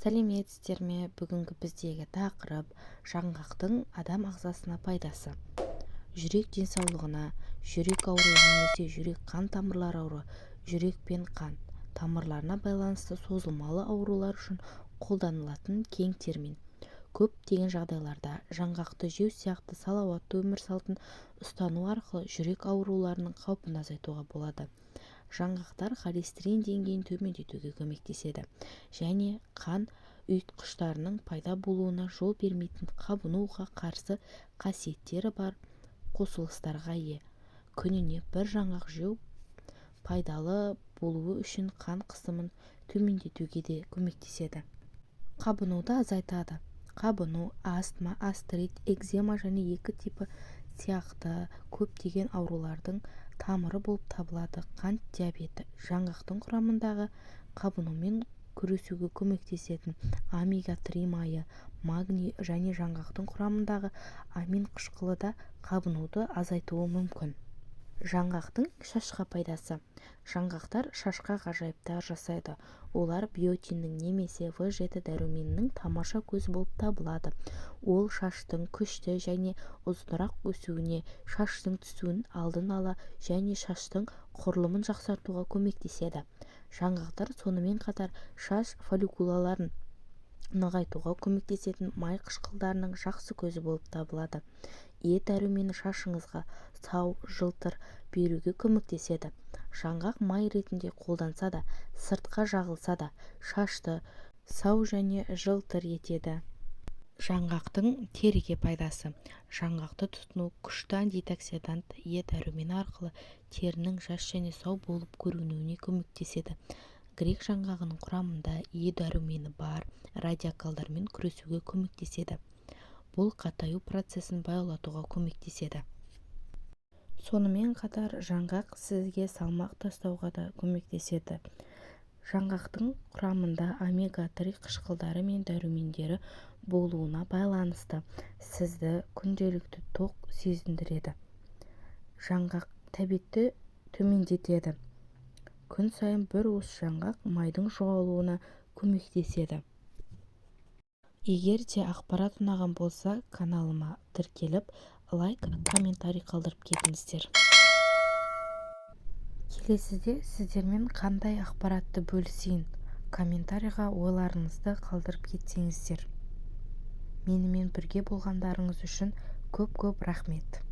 Сәлеметсіздер ме? Бүгінгі біздегі тақырып жаңғақтың адам ағзасына пайдасы. Жүрек денсаулығына, жүрек ауруы немесе жүрек қан тамырлары ауруы, жүрек пен қан тамырларына байланысты созылмалы аурулар үшін қолданылатын кең термин. Көптеген жағдайларда жаңғақты жеу сияқты салауатты өмір салтын ұстану арқылы жүрек ауруларының қаупін азайтуға болады. Жаңғақтар холестерин деңгейін төмендетуге көмектеседі және қан ұйытқыштарының пайда болуына жол бермейтін қабынуға қарсы қасиеттері бар қосылыстарға ие. Күніне бір жаңғақ жеу пайдалы болуы үшін қан қысымын төмендетуге де көмектеседі. Қабынуды азайтады. Қабыну, астма, астрит, экзема және екі типі сияқты көптеген аурулардың тамыры болып табылады. Қант диабеті. Жаңғақтың құрамындағы қабынумен күресуге көмектесетін омега-3 майы, магний және жаңғақтың құрамындағы амин қышқылы да қабынуды азайтуы мүмкін. Жаңғақтың шашқа пайдасы. Жаңғақтар шашқа ғажайыптар жасайды. Олар биотиннің немесе В7 дәруменінің тамаша көзі болып табылады. Ол шаштың күшті және ұзынырақ өсуіне, шаштың түсуін алдын ала және шаштың құрылымын жақсартуға көмектеседі. Жаңғақтар сонымен қатар шаш фолликулаларын нығайтуға көмектесетін май қышқылдарының жақсы көзі болып табылады. Е дәрумені шашыңызға сау, жылтыр беруге көмектеседі. Жаңғақ май ретінде қолданса да, сыртқа жағылса да, шашты сау және жылтыр етеді. Жаңғақтың теріге пайдасы. Жаңғақты тұтыну күшті антиоксидант Е дәрумені арқылы терінің жас және сау болып көрінуіне көмектеседі. Грек жаңғағының құрамында Е дәрумені бар радикалдармен күресуге көмектеседі. Бұл қатаю процесін баяулатуға көмектеседі. Сонымен қатар жаңғақ сізге салмақ тастауға да көмектеседі. Жаңғақтың құрамында омега-3 қышқылдары мен дәрумендері болуына байланысты сізді күнделікті тоқ сезіндіреді. Жаңғақ тәбетті төмендетеді. Күн сайын бір уыс жаңғақ майдың жоғалуына көмектеседі. Егер де ақпарат ұнаған болса, каналыма тіркеліп, лайк, комментарий қалдырып кетіңіздер. Келесіде сіздермен қандай ақпаратты бөлісейін? Комментарийға ойларыңызды қалдырып кетсеңіздер. Менімен бірге болғандарыңыз үшін көп рахмет.